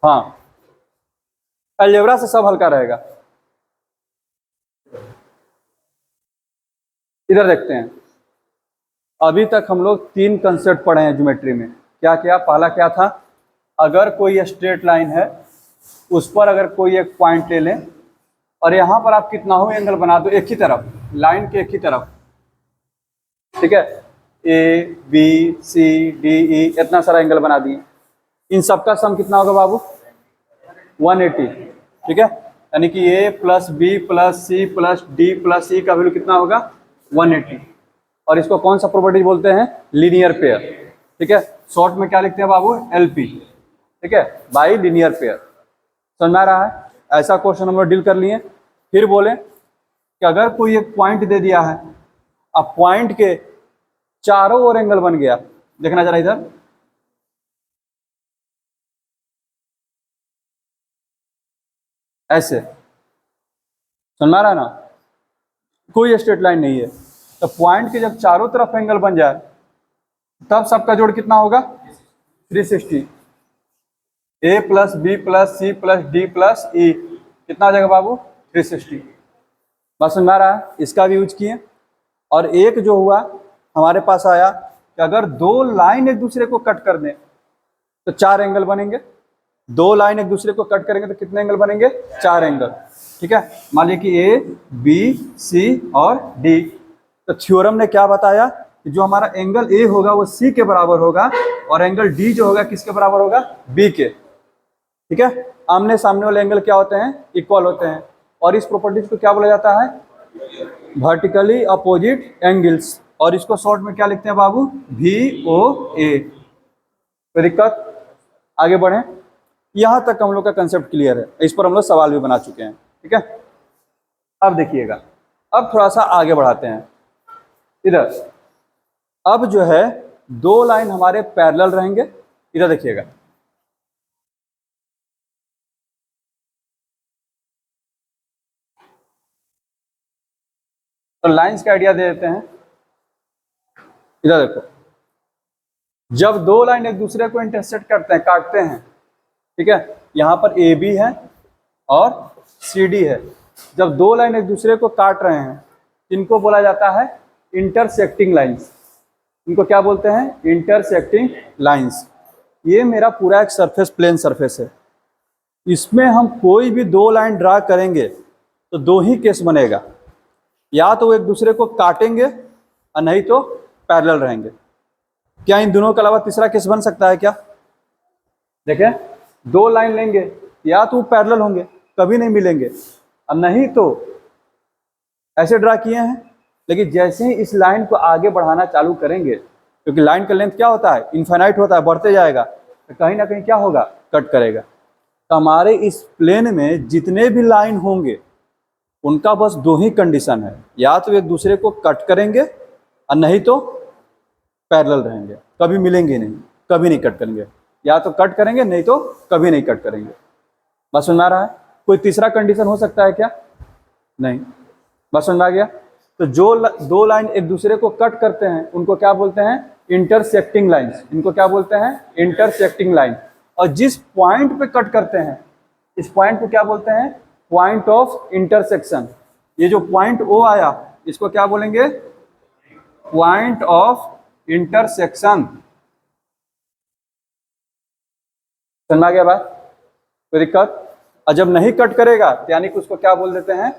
हाँ, अलजेब्रा से सब हल्का रहेगा। इधर देखते हैं, अभी तक हम लोग 3 कंसेप्ट पढ़े हैं ज्योमेट्री में। क्या क्या? पहला क्या था? अगर कोई स्ट्रेट लाइन है, उस पर अगर कोई एक पॉइंट ले लें और यहाँ पर आप कितना हो एंगल बना दो एक ही तरफ, लाइन के एक ही तरफ, ठीक है, A B C D E, इतना सारा एंगल बना दिए। इन सबका सम कितना होगा बाबू? 180, ठीक है। यानी कि A plus B plus C plus D plus E का वैल्यू कितना होगा? 180। और इसको कौन सा प्रॉपर्टी बोलते हैं? लीनियर पेयर, ठीक है। शॉर्ट में क्या लिखते हैं बाबू? एलपी, ठीक है, बाई लीनियर पेयर। समझ में आ रहा है? ऐसा क्वेश्चन हम लोग डील कर लिए। फिर बोले कि अगर कोई एक पॉइंट दे दिया है, अब पॉइंट के चारों ओर एंगल बन गया। देखना जरा इधर, ऐसे। समझ में आ रहा है ना? कोई स्ट्रेट लाइन नहीं है, तो पॉइंट के जब चारों तरफ एंगल बन जाए तब सबका जोड़ कितना होगा? 360। A plus B plus C plus D plus E कितना आ जाएगा बाबू? 360। बस समझ में आ रहा है? इसका भी यूज किए। और एक जो हुआ हमारे पास आया कि अगर 2 लाइन एक दूसरे को कट कर दें तो 4 एंगल बनेंगे। 2 लाइन एक दूसरे को कट करेंगे तो कितने एंगल बनेंगे? 4 एंगल, ठीक है। मान लीजिए कि ए बी सी और डी। तो थ्योरम ने क्या बताया कि जो हमारा एंगल ए होगा वो सी के बराबर होगा और एंगल डी जो होगा किसके बराबर होगा? बी के, ठीक है। आमने सामने वाले एंगल क्या होते हैं? इक्वल होते हैं। और इस प्रॉपर्टीज को क्या बोला जाता है? Vertically opposite angles. और इसको शॉर्ट में क्या लिखते हैं बाबू? VOA। कोई दिक्कत? आगे बढ़े। यहां तक हम लोग का कंसेप्ट क्लियर है, इस पर हम लोग सवाल भी बना चुके हैं, ठीक है। अब देखिएगा, अब थोड़ा सा आगे बढ़ाते हैं। इधर अब जो है 2 लाइन हमारे पैरेलल रहेंगे। इधर देखिएगा, तो लाइंस का आइडिया दे देते हैं। इधर देखो, जब 2 लाइन एक दूसरे को इंटरसेक्ट करते हैं, काटते हैं, ठीक है, यहाँ पर ए बी है और सी डी है। जब 2 लाइन एक दूसरे को काट रहे हैं, इनको बोला जाता है इंटरसेक्टिंग लाइंस। इनको क्या बोलते हैं? Intersecting lines. ये मेरा पूरा एक सरफेस, प्लेन सरफेस है। इसमें हम कोई भी 2 लाइन ड्रा करेंगे तो 2 ही केस बनेगा, या तो वो एक दूसरे को काटेंगे और नहीं तो पैरेलल रहेंगे। क्या इन दोनों के अलावा तीसरा केस बन सकता है क्या? देखें, 2 लाइन लेंगे, या तो पैरेलल होंगे, कभी नहीं मिलेंगे, और नहीं तो ऐसे ड्रा किए हैं। लेकिन जैसे ही इस लाइन को आगे बढ़ाना चालू करेंगे, क्योंकि लाइन का लेंथ क्या होता है? इनफाइनाइट होता है, बढ़ते जाएगा, तो कहीं ना कहीं क्या होगा? कट करेगा। तो हमारे इस प्लेन में जितने भी लाइन होंगे उनका बस 2 ही कंडीशन है, या तो एक दूसरे को कट करेंगे और नहीं तो पैरेलल रहेंगे, कभी मिलेंगे नहीं, कभी नहीं कट करेंगे। या तो कट करेंगे, नहीं तो कभी नहीं कट करेंगे। बस समझ में आ रहा है? कोई तीसरा कंडीशन हो सकता है क्या? नहीं। बस समझ में आ गया? तो जो 2 लाइन एक दूसरे को कट करते हैं उनको क्या बोलते हैं? Intersecting lines. इनको क्या बोलते हैं? Intersecting line. और जिस पॉइंट पे कट करते हैं, इस पॉइंट को क्या बोलते हैं? Point of intersection. ये जो पॉइंट ओ आया, इसको क्या बोलेंगे? Point of intersection. समझ आ गया बात? कोई दिक्कत? और जब नहीं कट करेगा तो यानी कि उसको क्या बोल देते हैं?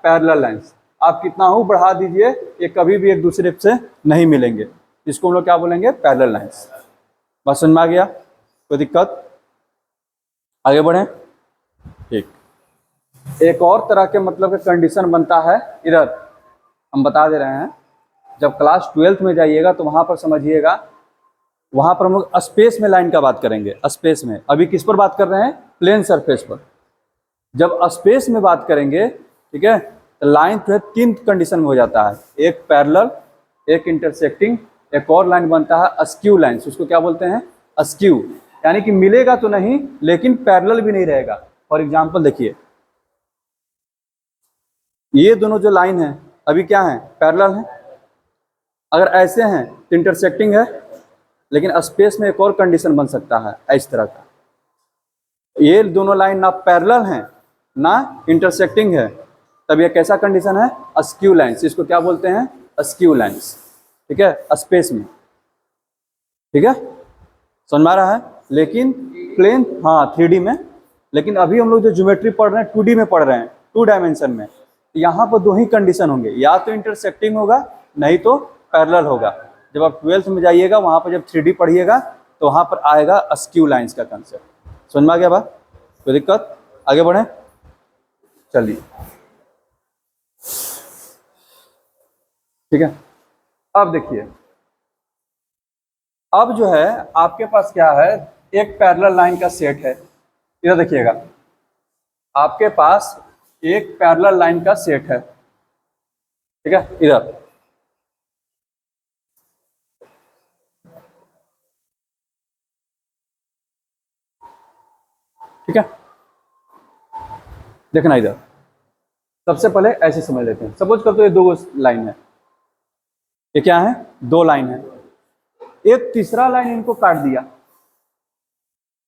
Parallel lines. आप कितना हो बढ़ा दीजिए, ये कभी भी एक दूसरे से नहीं मिलेंगे। इसको हम लोग क्या बोलेंगे? Parallel lines. बस समझ में आ गया? कोई दिक्कत? आगे बढ़ें। ठीक, एक और तरह के मतलब के कंडीशन बनता है, इधर हम बता दे रहे हैं। जब क्लास 12th में जाइएगा तो वहां पर समझिएगा, वहां पर हम लोग स्पेस में लाइन का बात करेंगे। स्पेस में अभी किस पर बात कर रहे हैं? प्लेन सरफेस पर। जब स्पेस में बात करेंगे, ठीक है, तो लाइन जो है 3 कंडीशन में हो जाता है। एक पैरेलल, एक इंटरसेक्टिंग, एक और लाइन बनता है अस्क्यू लाइन। उसको क्या बोलते हैं? अस्क्यू, यानी कि मिलेगा तो नहीं लेकिन पैरेलल भी नहीं रहेगा। फॉर एग्जाम्पल देखिए, ये दोनों जो लाइन है अभी क्या है? पैरेलल है। अगर ऐसे हैं तो इंटरसेक्टिंग है। लेकिन स्पेस में एक और कंडीशन बन सकता है इस तरह का, ये दोनों लाइन ना पैरेलल हैं ना इंटरसेक्टिंग है, तब ये कैसा कंडीशन है, अस्क्यू लाइन्स। इसको क्या बोलते हैं, अस्क्यू लाइन्स, ठीक है, स्पेस में, ठीक है, समझ में आ रहा है। लेकिन प्लेन, हाँ 3D में, लेकिन अभी हम लोग जो ज्योमेट्री पढ़ रहे हैं 2D में पढ़ रहे हैं, 2 डायमेंशन में। यहाँ पर दो ही कंडीशन होंगे, या तो इंटरसेक्टिंग होगा नहीं तो पैरेलल होगा। जब आप 12th में जाइएगा वहाँ पर जब 3D पढ़िएगा तो वहाँ पर आएगा अस्क्यू लाइन्स का कंसेप्ट। समझ में आ गया बात, कोई दिक्कत, आगे बढ़े, चलिए ठीक है। अब देखिए, अब जो है आपके पास क्या है, एक पैरेलल लाइन का सेट है। इधर देखिएगा, आपके पास एक पैरेलल लाइन का सेट है, ठीक है, इधर ठीक है। देखना इधर, सबसे पहले ऐसे समझ लेते हैं। सपोज करते ये दो लाइन है, ये क्या है, दो लाइन है, एक तीसरा लाइन इनको काट दिया,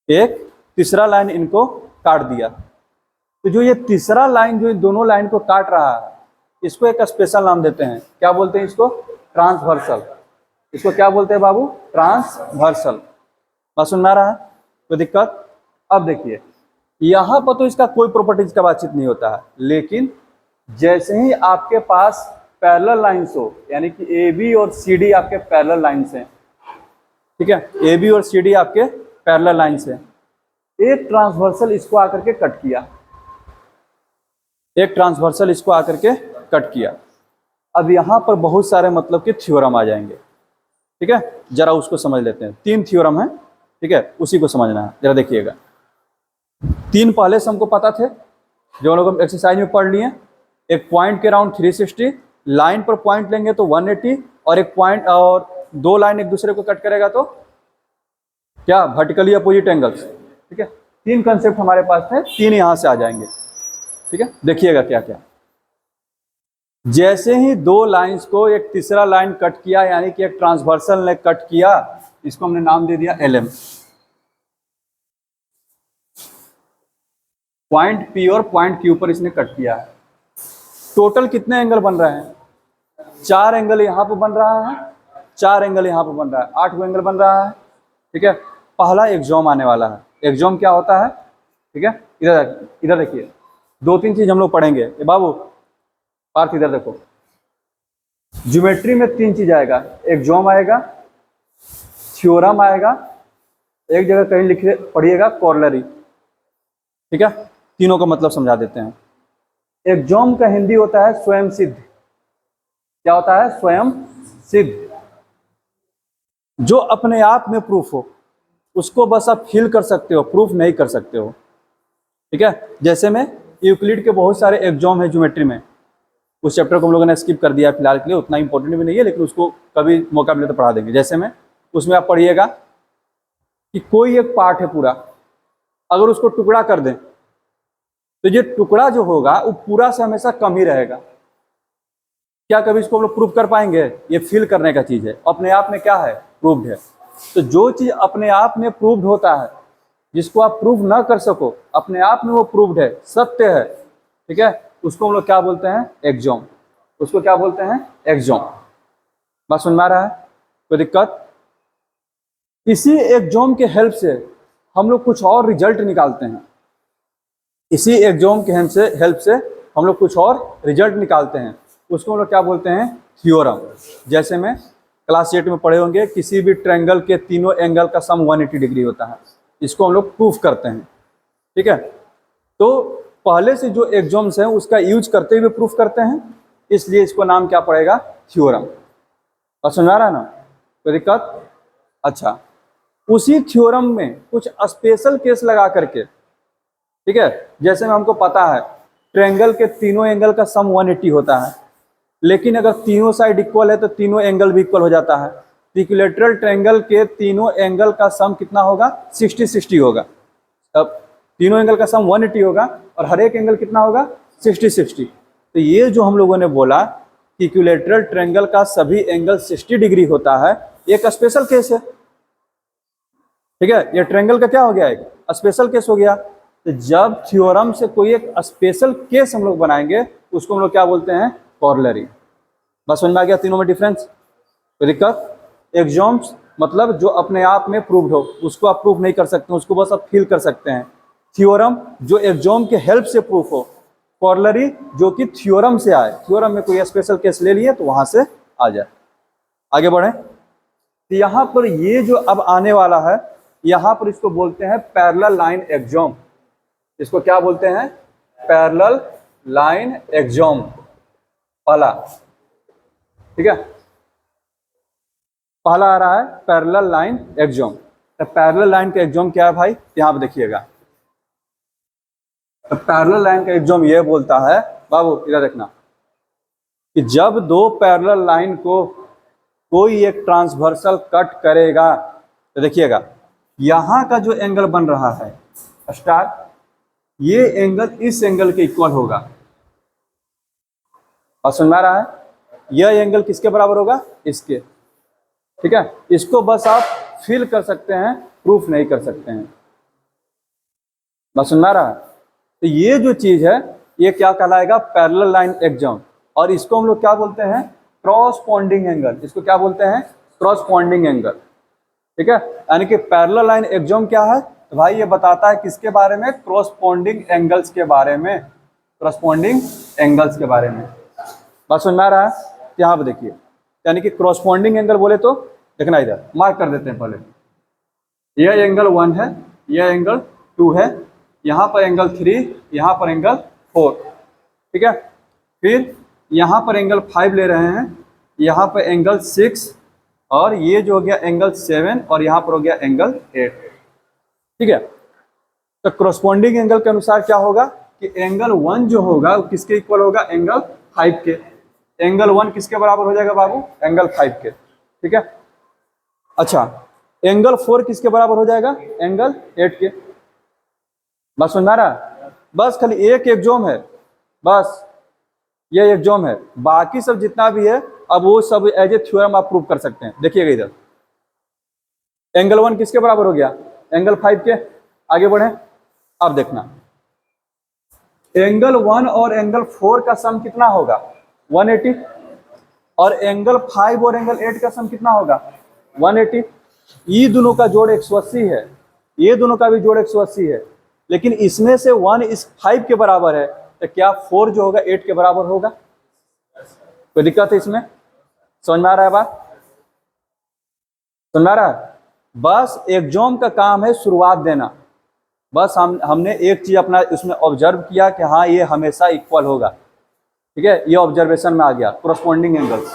एक तीसरा लाइन इनको काट दिया। तो जो ये तीसरा लाइन जो इन दोनों लाइन को काट रहा है, इसको एक स्पेशल नाम देते हैं, क्या बोलते हैं इसको, ट्रांसवर्सल। इसको क्या बोलते हैं बाबू, ट्रांसवर्सल। बात सुन में आ रहा है, कोई दिक्कत। अब देखिए, यहां पर तो इसका कोई प्रॉपर्टीज का बातचीत नहीं होता है, लेकिन जैसे ही आपके पास पैरेलल लाइन्स हो, यानी कि ए बी और सी डी आपके पैरेलल लाइन्स हैं, ठीक है, ए बी और सी डी आपके पैरेलल लाइन्स हैं, एक ट्रांसवर्सल इसको आकर के कट किया, एक ट्रांसवर्सल इसको आकर के कट किया। अब यहां पर बहुत सारे मतलब के थ्योरम आ जाएंगे, ठीक है, जरा उसको समझ लेते हैं। 3 थ्योरम है, ठीक है, उसी को समझना है, जरा देखिएगा। 3 पहले से हमको पता थे, जो लोग हम एक्सरसाइज में पढ़ लिए। एक पॉइंट के राउंड 360, लाइन पर पॉइंट लेंगे तो 180, और एक पॉइंट और 2 लाइन एक दूसरे को कट करेगा तो क्या, वर्टिकली अपोजिट एंगल्स, ठीक है। 3 कंसेप्ट हमारे पास थे, 3 यहां से आ जाएंगे, ठीक है। देखिएगा क्या क्या, जैसे ही 2 लाइंस को एक तीसरा लाइन कट किया, यानी कि एक ट्रांसवर्सल ने कट किया, इसको हमने नाम दे दिया LM। पॉइंट P और पॉइंट Q पर इसने कट किया है। टोटल कितने एंगल बन रहे हैं, 4 एंगल यहाँ पर बन रहा है, 4 एंगल यहाँ पर बन रहा है, 8 एंगल बन रहा है, ठीक है। पहला एक्सॉम आने वाला है। एक्सॉम क्या होता है, ठीक है, इधर देखिए, 2-3 चीज हम लोग पढ़ेंगे। ये बाबू पार्थ इधर देखो, ज्योमेट्री में 3 चीज आएगा, एक्सॉम आएगा, थ्योरम आएगा, एक जगह कहीं लिखे पढ़िएगा कॉरलरी, ठीक है। तीनों का मतलब समझा देते हैं। एक्सॉम का हिंदी होता है स्वयं सिद्ध। क्या होता है, स्वयं सिद्ध। जो अपने आप में प्रूफ हो, उसको बस आप फील कर सकते हो, प्रूफ नहीं कर सकते हो, ठीक है। जैसे में यूक्लिड के बहुत सारे एक्सॉम है ज्योमेट्री में, उस चैप्टर को हम लोगों ने स्किप कर दिया फिलहाल के लिए, उतना इंपॉर्टेंट भी नहीं है, लेकिन उसको कभी मौका मिले तो पढ़ा देंगे। जैसे में उसमें आप पढ़िएगा कि कोई एक पार्ट है पूरा, अगर उसको टुकड़ा कर दें तो ये टुकड़ा जो होगा वो पूरा से हमेशा कम ही रहेगा। क्या कभी इसको हम लोग प्रूव कर पाएंगे, ये फील करने का चीज है, अपने आप में क्या है, प्रूव्ड है। तो जो चीज अपने आप में प्रूव्ड होता है, जिसको आप प्रूव ना कर सको, अपने आप में वो प्रूव्ड है, सत्य है, ठीक है, उसको हम लोग क्या बोलते हैं, एक्सॉम। उसको क्या बोलते हैं, एक्सॉम। बात सुन में आ रहा है, कोई दिक्कत। इसी एक्सॉम के हेल्प से हम लोग कुछ और रिजल्ट निकालते हैं, इसी एक्सॉम के हेल्प से हम लोग कुछ और रिजल्ट निकालते हैं, उसको हम लोग क्या बोलते हैं, थ्योरम। जैसे में क्लास 8 में पढ़े होंगे, किसी भी ट्रायंगल के तीनों एंगल का सम 180 डिग्री होता है, इसको हम लोग प्रूफ करते हैं, ठीक है। तो पहले से जो एक्सॉम्स हैं उसका यूज करते हुए प्रूफ करते हैं, इसलिए इसको नाम क्या पड़ेगा, थ्योरम। और समझ आ रहा है ना, कोई दिक्कत। अच्छा, उसी थ्योरम में कुछ स्पेशल केस लगा करके, ठीक है, जैसे में हमको पता है ट्रायंगल के तीनों एंगल का सम 180 होता है, लेकिन अगर तीनों साइड इक्वल है तो तीनों एंगल भी इक्वल हो जाता है। इक्विलैटरल ट्रायंगल के तीनों एंगल का सम कितना होगा, 60-60 होगा। अब तीनों एंगल का सम 180 होगा और हर एक एंगल कितना होगा, 60-60। तो ये जो हम लोगों ने बोला कि इक्विलैटरल ट्रायंगल का सभी एंगल 60 डिग्री होता है, एक स्पेशल केस है, ठीक है। ये ट्रायंगल का क्या हो गया, एक स्पेशल केस हो गया। तो जब थ्योरम से कोई एक स्पेशल केस हम लोग बनाएंगे उसको हम लोग क्या बोलते हैं, कॉरोलरी। बस समझ में आ गया तीनों में डिफरेंस? कोई दिक्कत? एक्सोम्स मतलब जो अपने आप में प्रूव्ड हो, उसको आप प्रूफ नहीं कर सकते, उसको बस आप फील कर सकते हैं। थ्योरम जो एक्सोम के हेल्प से प्रूफ हो। कॉरोलरी जो कि थ्योरम से आए, थ्योरम में कोई स्पेशल केस ले लिए तो वहां से आ जाए। आगे बढ़े तो यहाँ पर ये जो अब आने वाला है, यहाँ पर इसको बोलते हैं पैरेलल लाइन एक्सोम। इसको क्या बोलते हैं? पैरेलल लाइन एक्सोम पहला। ठीक है, पहला आ रहा है पैरेलल लाइन एक्सोम। तो पैरेलल लाइन का एक्सोम क्या है भाई, यहाँ पे देखिएगा। तो पैरेलल लाइन का एक्सोम ये बोलता है, बाबू इधर देखना, कि जब दो पैरेलल लाइन को कोई एक ट्रांसवर्सल कट करेगा, तो देखिएगा यहां का जो एंगल बन रहा है स्टार, ये एंगल इस एंगल के इक्वल होगा। और समझ में आ रहा है? यह एंगल किसके बराबर होगा? इसके। ठीक है, इसको बस आप फील कर सकते हैं, प्रूफ नहीं कर सकते हैं। बस समझ में आ रहा है? तो ये जो चीज है ये क्या कहलाएगा? Parallel line exome. और इसको हम लोग क्या बोलते हैं? Corresponding angle. इसको क्या बोलते हैं? Corresponding angle. ठीक है, यानी कि पैरेलल लाइन एक्सोम क्या है? तो भाई ये बताता है किसके बारे में? क्रॉसपोंडिंग एंगल्स के बारे में। क्रॉसपोंडिंग एंगल्स के बारे में। बात समझ में आ रहा है? यहाँ पे देखिए, यानी कि क्रॉसपोंडिंग एंगल बोले तो देखना, इधर मार्क कर देते हैं पहले। यह एंगल 1 है, यह एंगल 2 है, यहाँ पर एंगल 3, यहाँ पर एंगल 4। ठीक है, फिर यहाँ पर एंगल 5 ले रहे हैं, यहाँ पर एंगल 6, और ये जो हो गया एंगल 7, और यहाँ पर हो गया एंगल 8। ठीक है, तो क्रॉसपोंडिंग एंगल के अनुसार क्या होगा कि एंगल 1 जो होगा वो किसके इक्वल होगा? एंगल 5 के। एंगल 1 किसके बराबर हो जाएगा बाबू? एंगल 5 के। ठीक है, अच्छा एंगल 4 किसके बराबर हो जाएगा? एंगल 8 के। बस समझ में आ रहा है? बस खाली एक एक्सोम है, बस ये एक्सोम है, बाकी सब जितना भी है अब वो सब एज ए थ्योरम आप प्रूव कर सकते हैं। देखिएगा इधर, एंगल 1 किसके बराबर हो गया? एंगल 5 के। आगे बढ़े, अब देखना एंगल 1 और एंगल 4 का सम कितना होगा? 180। और एंगल 5 और एंगल 8 का सम कितना होगा? 180। ये दोनों का जोड़ 180 है, ये दोनों का भी जोड़ 180 है, लेकिन इसमें से 1 इस 5 के बराबर है, तो क्या 4 जो होगा 8 के बराबर होगा? कोई दिक्कत है इसमें? समझ में आ रहा है बात? समझ में आ रहा है? बस एक्सोम का काम है शुरुआत देना। बस हमने एक चीज अपना इसमें ऑब्जर्व किया कि हाँ ये हमेशा इक्वल होगा। ठीक है, ये ऑब्जर्वेशन में आ गया कोरस्पॉन्डिंग एंगल्स।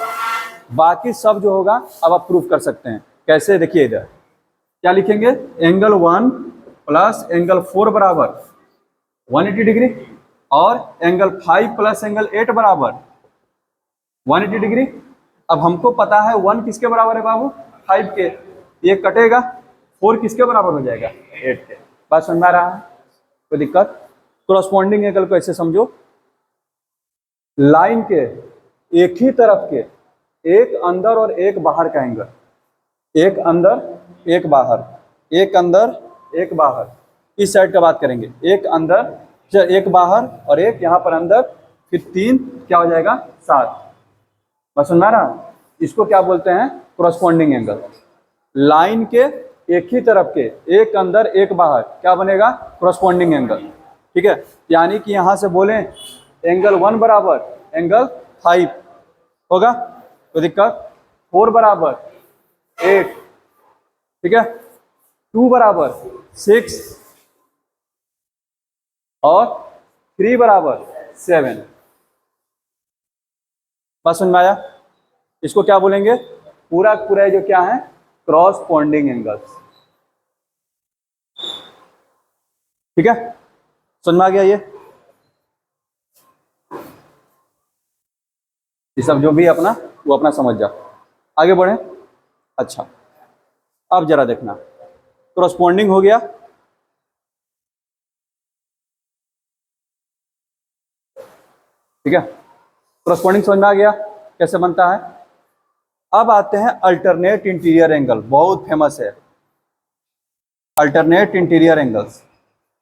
बाकी सब जो होगा अब आप प्रूफ कर सकते हैं। कैसे? देखिए इधर क्या लिखेंगे? एंगल 1 प्लस एंगल 4 बराबर 180 डिग्री, और एंगल 5 प्लस एंगल 8 बराबर 180 डिग्री। अब हमको पता है 1 किसके बराबर है बाबू? 5 के। ये कटेगा, 4 किसके बराबर हो जाएगा? 8 के। बात समझ में आ रहा है? कोई दिक्कत? कोरस्पॉन्डिंग एंगल को ऐसे समझो, लाइन के एक ही तरफ के एक अंदर और एक बाहर का एंगल, एक अंदर एक बाहर, एक अंदर एक बाहर। इस साइड का बात करेंगे, एक अंदर एक बाहर और एक यहाँ पर अंदर, फिर 3 क्या हो जाएगा? 7। बस समझ में आ रहा है? इसको क्या बोलते हैं? Corresponding angle. लाइन के एक ही तरफ के एक अंदर एक बाहर क्या बनेगा? Corresponding angle. ठीक है, यानी कि यहां से बोलें एंगल 1 बराबर एंगल 5 होगा, तो दिक्कत? 4 बराबर 8, ठीक है, 2 बराबर 6 और 3 बराबर 7। बस समझ में आया? इसको क्या बोलेंगे? पूरा पूरा जो क्या है? Corresponding angles. ठीक है, समझ में आ गया? ये सब जो भी अपना वो अपना समझ जा। आगे बढ़े। अच्छा, अब जरा देखना, क्रॉसपॉन्डिंग हो गया। ठीक है, क्रॉसपॉन्डिंग समझ में आ गया कैसे बनता है। अब आते हैं अल्टरनेट इंटीरियर एंगल, बहुत फेमस है alternate interior angles.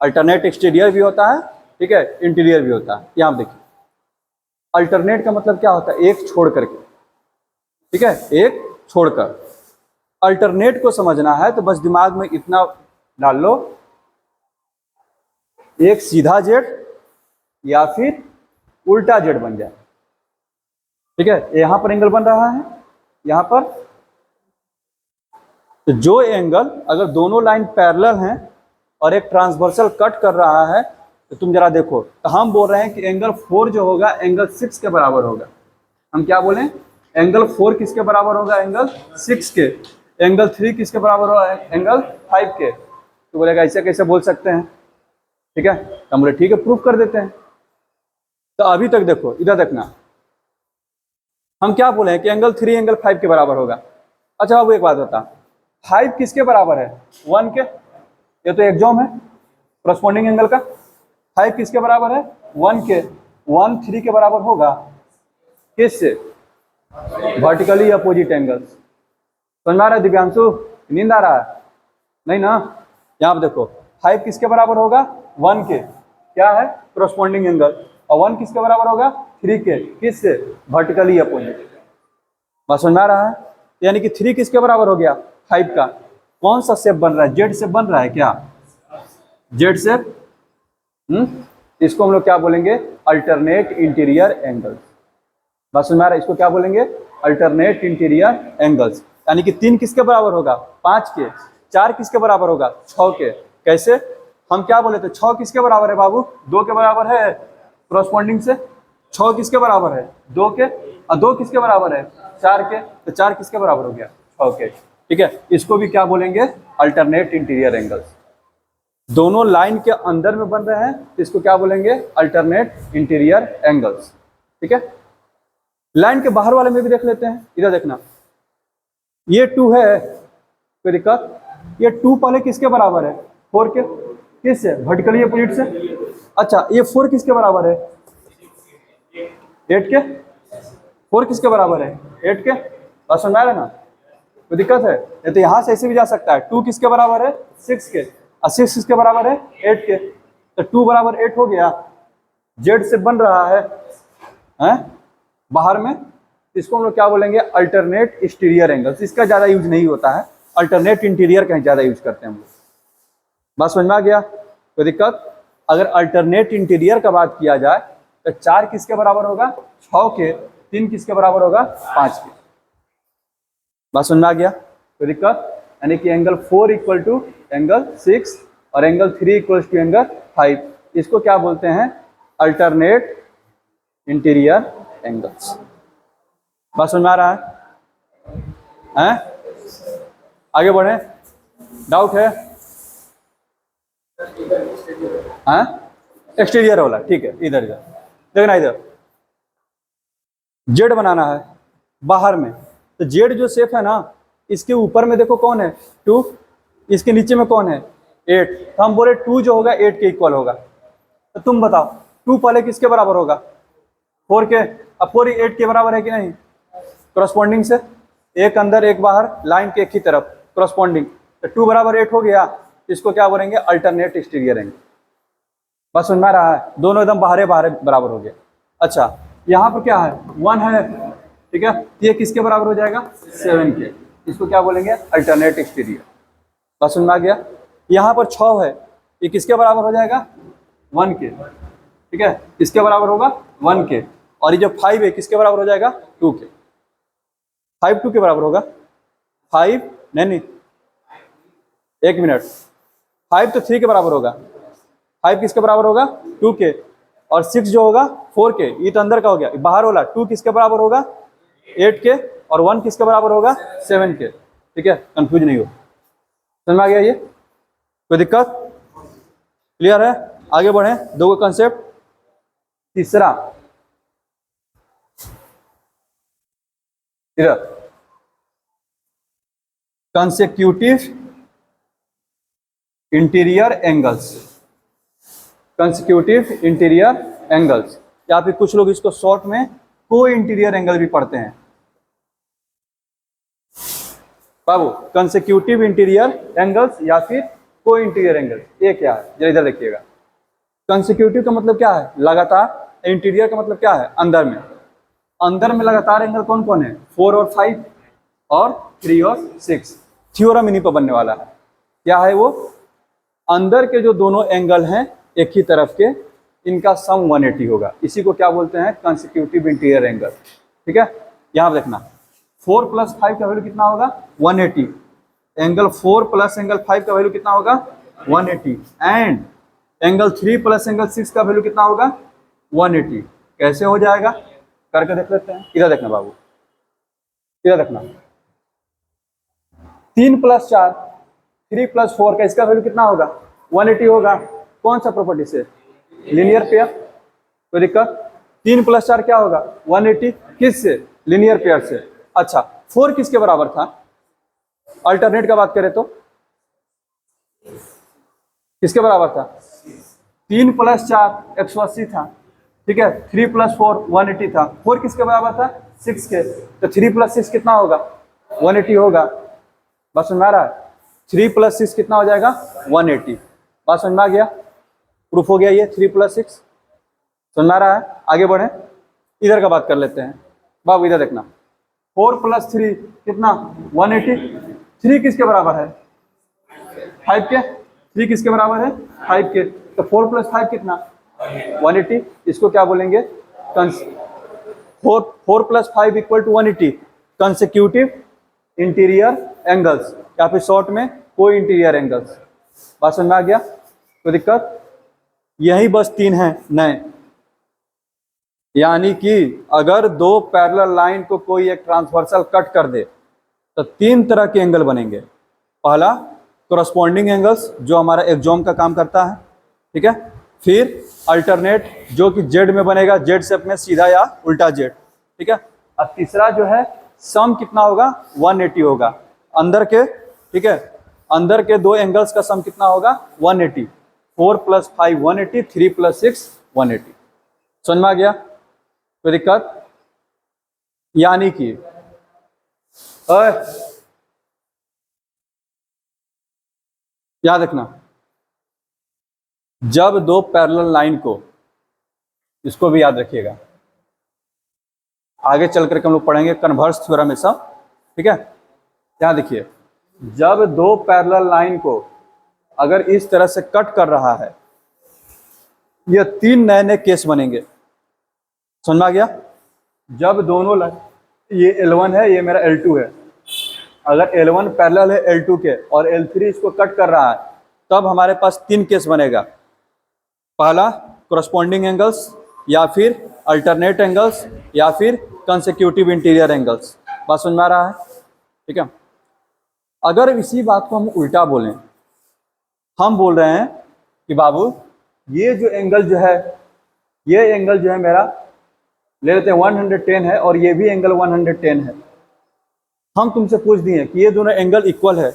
Alternate exterior भी होता है, ठीक है, इंटीरियर भी होता है। यहाँ देखिए अल्टरनेट का मतलब क्या होता है, एक छोड़ करके, ठीक है, एक छोड़कर। अल्टरनेट को समझना है तो बस दिमाग में इतना डाल लो, एक सीधा जेड या फिर उल्टा जेड बन जाए, ठीक है। यहां पर एंगल बन रहा है, यहां पर, तो जो एंगल अगर दोनों लाइन पैरेलल हैं और एक ट्रांसवर्सल कट कर रहा है, तो तुम जरा देखो, तो हम बोल रहे हैं कि एंगल 4 जो होगा एंगल 6 के बराबर होगा। हम क्या बोलें, एंगल 4 किसके बराबर होगा, एंगल 6 के। एंगल 3 किसके बराबर होगा, एंगल 5 के। तो बोलेगा ऐसे कैसे बोल सकते हैं, ठीक है। तो हम बोले ठीक है, प्रूफ कर देते हैं। तो अभी तक देखो, इधर देखना, हम क्या बोले हैं कि एंगल 3 एंगल 5 के बराबर होगा। अच्छा बाबू एक बात बता, 5 किसके बराबर है, 1 के। ये तो एग्जाम है करस्पॉन्डिंग एंगल का। 5 किसके बराबर है, 1 के। 1 3 के बराबर होगा किससे, वर्टिकली अपोजिट एंगल्स। समझ में आ रहा है दिव्यांशु, नींद आ रहा है, नहीं ना। यहाँ पे देखो 5 किसके बराबर होगा, 1 के, क्या है, करस्पॉन्डिंग एंगल। और 1 किसके बराबर होगा, 3 के, किससे, वर्टिकली अपोजिट। बात समझ में आ रहा है। यानी कि 3 किसके बराबर हो गया, 5 का। कौन सा शेप बन रहा है, जेड शेप बन रहा है क्या, जेड शेप। इसको हम लोग क्या बोलेंगे, अल्टरनेट इंटीरियर एंगल्स। बात समझ में आ रहा है, इसको क्या बोलेंगे, अल्टरनेट इंटीरियर एंगल्स। यानी कि 3 किसके बराबर होगा, 5 के। 4 किसके बराबर होगा, 6 के। कैसे, हम क्या बोले थे, 6 किसके बराबर है बाबू, 2 के बराबर है करस्पॉन्डिंग से। 6 किसके बराबर है, 2 के। और 2 किसके बराबर है, 4 के। तो 4 किसके बराबर हो गया, 6 के, ठीक है। इसको भी क्या बोलेंगे, अल्टरनेट इंटीरियर एंगल्स। दोनों लाइन के अंदर में बन रहे हैं, तो इसको क्या बोलेंगे, अल्टरनेट इंटीरियर एंगल्स, ठीक है। लाइन के बाहर वाले में भी देख लेते हैं, इधर देखना, ये 2 है, कोई दिक्कत। ये 2 पहले किसके बराबर है, 4 के, किससे, वर्टिकली अपोजिट से। अच्छा ये 4 किसके बराबर है, 8 के। 4 किसके बराबर है, 8 के। बात समझ आ रहा है ना, कोई दिक्कत है। ये तो यहाँ से ऐसे भी जा सकता है, 2 किसके बराबर है, 6 के। और 6 किसके बराबर है, 8 के। तो 2 बराबर 8 हो गया, जेड से बन रहा है, बाहर में। इसको हम लोग क्या बोलेंगे, अल्टरनेट एक्सटीरियर एंगल्स। इसका ज़्यादा यूज नहीं होता है, अल्टरनेट इंटीरियर का ज़्यादा यूज करते हैं हम लोग। बात समझ में आ गया, कोई दिक्कत। अगर अल्टरनेट इंटीरियर का बात किया जाए तो 4 किसके बराबर होगा, 6 के। 3 किसके बराबर होगा, 5 के। बात समझ में आ गया, कोई दिक्कत। यानी कि एंगल 4 इक्वल टू एंगल 6 और एंगल 3 इक्वल टू एंगल 5। इसको क्या बोलते हैं, अल्टरनेट इंटीरियर एंगल्स। बात समझ में आ रहा है, आगे बढ़े, डाउट है, एक्सटीरियर वाला, ठीक है। इधर इधर देखना, इधर जेड बनाना है बाहर में। तो जेड जो शेप है ना, इसके ऊपर में देखो कौन है, 2, इसके नीचे में कौन है, 8। तो हम बोले 2 जो होगा 8 के इक्वल होगा। तो तुम बताओ 2 पहले किसके बराबर होगा, 4 के। अब 4 8 के बराबर है कि नहीं, करस्पॉन्डिंग से, एक अंदर एक बाहर, लाइन के एक ही तरफ, करस्पॉन्डिंग। तो 2 बराबर 8 हो गया, इसको क्या बोलेंगे, अल्टरनेट एक्सटीरियर एंगल। बस समझ में आ रहा है, दोनों एकदम बाहर बराबर हो गया। अच्छा यहाँ पर क्या है, 1 है, ठीक है। ये किसके बराबर हो जाएगा, 7 के। इसको क्या बोलेंगे, अल्टरनेट एक्सटीरियर। बस समझ में आ गया। यहाँ पर 6 है, ये किसके बराबर हो जाएगा, 1 के, ठीक है। किसके बराबर होगा, 1 के। और ये जो 5 है किसके बराबर हो जाएगा, 2 के। 5 2 के बराबर होगा, 5 नहीं, 1 मिनट, 5 तो 3 के बराबर होगा। 5 किसके बराबर होगा, 2 के। और 6 जो होगा 4 के। ये तो अंदर का हो गया, बाहर वाला 2 किसके बराबर होगा, 8 के। और 1 किसके बराबर होगा, 7 के, ठीक है। कंफ्यूज नहीं हो, समझ में आ गया, ये कोई दिक्कत, क्लियर है। आगे बढ़े, दो कंसेप्ट। तीसरा, इधर consecutive interior angles. Consecutive interior angles, या फिर कुछ लोग इसको शॉर्ट में को इंटीरियर एंगल भी पढ़ते हैं। बाबू कंसेक्यूटिव इंटीरियर एंगल्स या फिर कोई इंटीरियर एंगल, ये क्या है, जरा इधर देखिएगा। कंसेक्यूटिव का मतलब क्या है, लगातार। इंटीरियर का मतलब क्या है, अंदर में। अंदर में लगातार एंगल कौन कौन है, 4 और 5 और 3 और 6। थ्योरम इन्हीं पर बनने वाला है। क्या है वो, अंदर के जो दोनों एंगल हैं एक ही तरफ के, इनका सम 180 होगा। इसी को क्या बोलते हैं, कंसेक्यूटिव इंटीरियर एंगल। ठीक है, यहाँ पर देखना 4 + 5 का वैल्यू कितना होगा, 180। एंगल 4 + एंगल 5 का वैल्यू कितना होगा, 180। एंड एंगल 3 + एंगल 6 का वैल्यू कितना होगा, 180। कैसे हो जाएगा, करके देख लेते हैं। इधर देखना बाबू, इधर देखना, 3 + 4, 3 + 4 का इसका वैल्यू कितना होगा, 180 होगा। कौन सा प्रॉपर्टी से, लीनियर पेयर। कोई दिक्कत, 3 + 4 क्या होगा, 180, किस से, लीनियर पेयर से। अच्छा, 4 किसके बराबर था, अल्टरनेट का बात करें तो किसके बराबर था, 3 + 4 180 था। ठीक है, 3 + 4 180 था। 4 किसके बराबर था, 6 के। तो 3 + 6 कितना होगा, 180 होगा। बात समझ में आ रहा है, 3 + 6 कितना हो जाएगा, 180। बात समझ में आ गया, प्रूफ हो गया ये 3 + 6। समझ में आ रहा है, आगे बढ़े, इधर का बात कर लेते हैं बाबू। इधर देखना, 4 + 3 कितना, 180। 3 किसके बराबर है, 5 के। 3 किसके बराबर है, 5 के। तो 4 + 5 कितना, 180। इसको क्या बोलेंगे, 4 + 5 = 180 कंसेक्यूटिव इंटीरियर एंगल्स, या फिर शॉर्ट में कोई इंटीरियर एंगल्स। बात समझ में आ गया, कोई दिक्कत, यही बस 3 हैं नए। यानी कि अगर 2 पैरेलल लाइन को कोई एक ट्रांसवर्सल कट कर दे तो 3 तरह के एंगल बनेंगे। पहला कोरस्पॉन्डिंग एंगल्स, जो हमारा एक्सॉम का काम करता है। ठीक है, फिर अल्टरनेट, जो कि जेड में बनेगा, जेड शेप में, सीधा या उल्टा जेड। ठीक है, और तीसरा जो है सम कितना होगा, 180 होगा अंदर के। ठीक है, अंदर के 2 एंगल्स का सम कितना होगा, 180। 4 + 5 180, 3 + 6 180। समझ में आ गया, कोई दिक्कत, यानी कि याद रखना, जब 2 पैरेलल लाइन को, इसको भी याद रखिएगा, आगे चल करके हम लोग पढ़ेंगे कन्वर्स थ्योरम में सब। ठीक है, यहाँ देखिए, जब 2 पैरेलल लाइन को अगर इस तरह से कट कर रहा है, ये 3 नए नए केस बनेंगे। समझ में आ गया, जब दोनों लाइन, ये L1 है, ये मेरा L2 है, अगर L1 पैरेलल है L2 के और L3 इसको कट कर रहा है, तब हमारे पास 3 केस बनेगा। पहला कोरस्पॉन्डिंग एंगल्स, या फिर अल्टरनेट एंगल्स, या फिर कंसेक्यूटिव इंटीरियर एंगल्स। बात समझ में आ रहा है, ठीक है। अगर इसी बात को हम उल्टा बोलें, हम बोल रहे हैं कि बाबू ये जो एंगल जो है, ये एंगल जो है मेरा, ले लेते हैं 110 है, और ये भी एंगल 110 है। हम तुमसे पूछ दिए कि ये दोनों एंगल इक्वल है,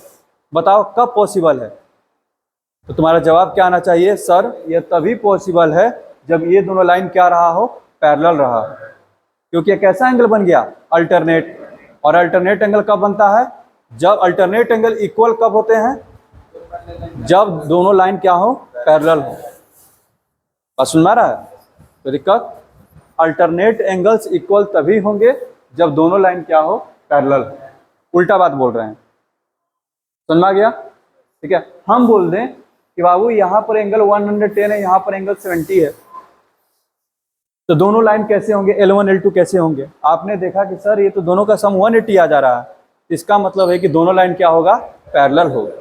बताओ कब पॉसिबल है। तो तुम्हारा जवाब क्या आना चाहिए, सर ये तभी पॉसिबल है जब ये दोनों लाइन क्या रहा हो, पैरेलल रहा हो। क्योंकि एक ऐसा एंगल बन गया अल्टरनेट, और अल्टरनेट एंगल कब बनता है, जब अल्टरनेट एंगल इक्वल कब होते हैं, जब दोनों लाइन क्या हो, पैरेलल हो। बात सुन में आ रहा है, तो दिक्कत, अल्टरनेट एंगल्स इक्वल तभी होंगे जब दोनों लाइन क्या हो, पैरेलल हो। उल्टा बात बोल रहे हैं, समझ में आ गया, ठीक है। हम बोल दें कि बाबू यहाँ पर एंगल 110 है, यहाँ पर एंगल 70 है, तो दोनों लाइन कैसे होंगे, L1 L2 कैसे होंगे। आपने देखा कि सर ये तो दोनों का सम 180 आ जा रहा है, इसका मतलब है कि दोनों लाइन क्या होगा, पैरेलल होगा।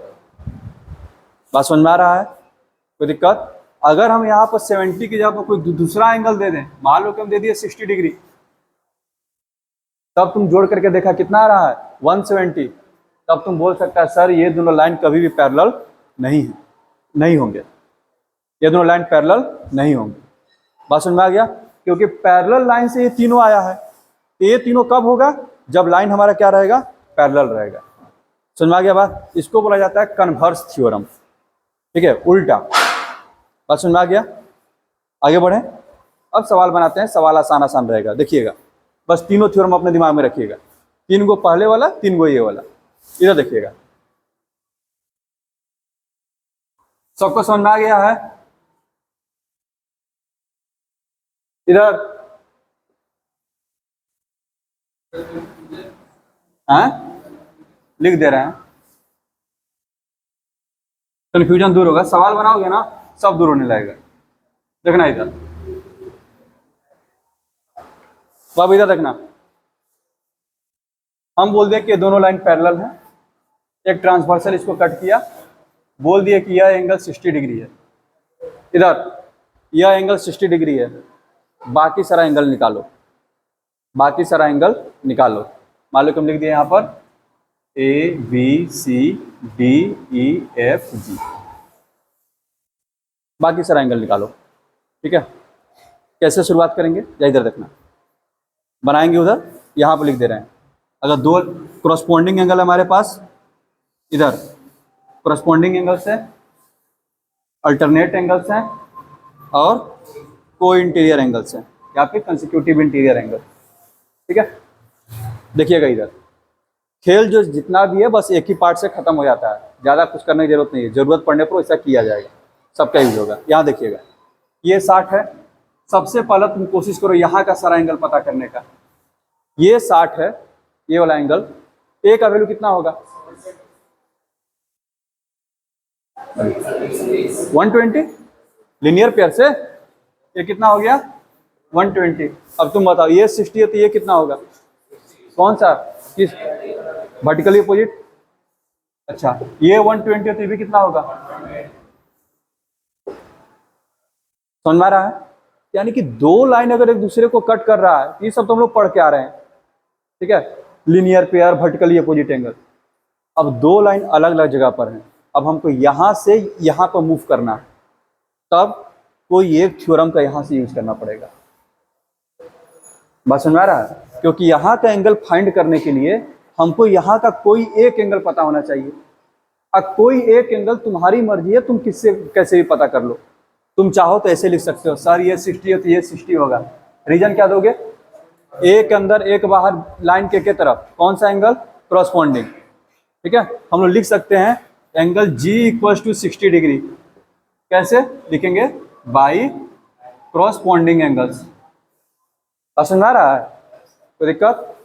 बात समझ में आ रहा है, कोई दिक्कत। अगर हम यहाँ पर 70 की जगह पर कोई दूसरा एंगल दे दें, मान लो कि हम दे दिए 60 डिग्री, तब तुम जोड़ करके देखा कितना आ रहा है, 170, तब तुम बोल सकता है सर ये दोनों लाइन कभी भी पैरेलल नहीं होंगे, ये दोनों लाइन पैरेलल नहीं होंगे। बात समझ में आ गया, क्योंकि पैरेलल लाइन से ये तीनों आया है, ये तीनों कब होगा, जब लाइन हमारा क्या रहेगा, पैरेलल रहेगा। समझ में आ गया बात, इसको बोला जाता है कन्वर्स थ्योरम, ठीक है, उल्टा। बात समझ में आ गया, आगे बढ़े, अब सवाल बनाते हैं, सवाल आसान रहेगा, देखिएगा, बस तीनों थ्योरम अपने दिमाग में रखिएगा, 3 गो पहले वाला, 3 गो ये वाला। इधर देखिएगा, सबको समझ में आ गया है? इधर लिख दे रहे हैं, कंफ्यूजन दूर होगा। सवाल बनाओगे ना सब दूर होने लगेगा। देखना इधर, अब इधर देखना, हम बोल दिए कि दोनों लाइन पैरेलल है, एक ट्रांसवर्सल इसको कट किया, बोल दिए कि यह एंगल 60 डिग्री है, इधर यह एंगल 60 डिग्री है, बाकी सारा एंगल निकालो, बाकी सारा एंगल निकालो। मान लो कि हम लिख दिए यहाँ पर ABCDEFG, बाकी सारा एंगल निकालो। ठीक है, कैसे शुरुआत करेंगे या इधर देखना, बनाएंगे उधर, यहाँ पर लिख दे रहे हैं। अगर दो क्रॉसपोंडिंग एंगल हमारे पास, इधर क्रॉसपोंडिंग एंगल्स है, अल्टरनेट एंगल्स हैं और को इंटीरियर एंगल्स हैं या फिर कंसेक्यूटिव इंटीरियर एंगल। ठीक है, देखिएगा इधर खेल जो जितना भी है बस एक ही पार्ट से खत्म हो जाता है, ज़्यादा कुछ करने की जरूरत नहीं है, जरूरत पड़ने पर ऐसा किया जाएगा, सबका यूज होगा। यहाँ देखिएगा ये 60 है, सबसे पहले तुम कोशिश करो यहाँ का सारा एंगल पता करने का। ये 60 है, ये वाला एंगल, ए का वैल्यू कितना होगा 120, लीनियर पेयर से ये कितना हो गया 120। अब तुम बताओ ये 60 है तो ये कितना होगा, कौन सा, किस वर्टिकली अपोजिट। अच्छा ये 120 है तो ये भी कितना होगा, समझ में आ रहा है? यानी कि दो लाइन अगर एक दूसरे को कट कर रहा है, ये सब तो हम लोग पढ़ के आ रहे हैं। ठीक है, linear pair, vertically opposite angle. अब दो लाइन अलग अलग जगह पर हैं, अब हमको यहाँ से यहाँ पर मूव करना है, तब कोई एक थ्योरम का यहाँ से यूज करना पड़ेगा। बात समझ में आ रहा है? क्योंकि यहाँ का एंगल फाइंड करने के लिए हमको यहाँ का कोई एक एंगल पता होना चाहिए। अब कोई एक एंगल तुम्हारी मर्जी है, तुम किससे कैसे भी पता कर लो। तुम चाहो तो ऐसे लिख सकते हो, सर ये 60 है तो ये 60 होगा। रीजन क्या दोगे, एक अंदर एक बाहर, लाइन के तरफ कौन सा एंगल, क्रॉसपोंडिंग। ठीक है, हम लोग लिख सकते हैं एंगल G = 60 डिग्री, कैसे लिखेंगे, बाई क्रॉसपोंडिंग एंगल्स। समझ आ रहा है, कोई दिक्कत?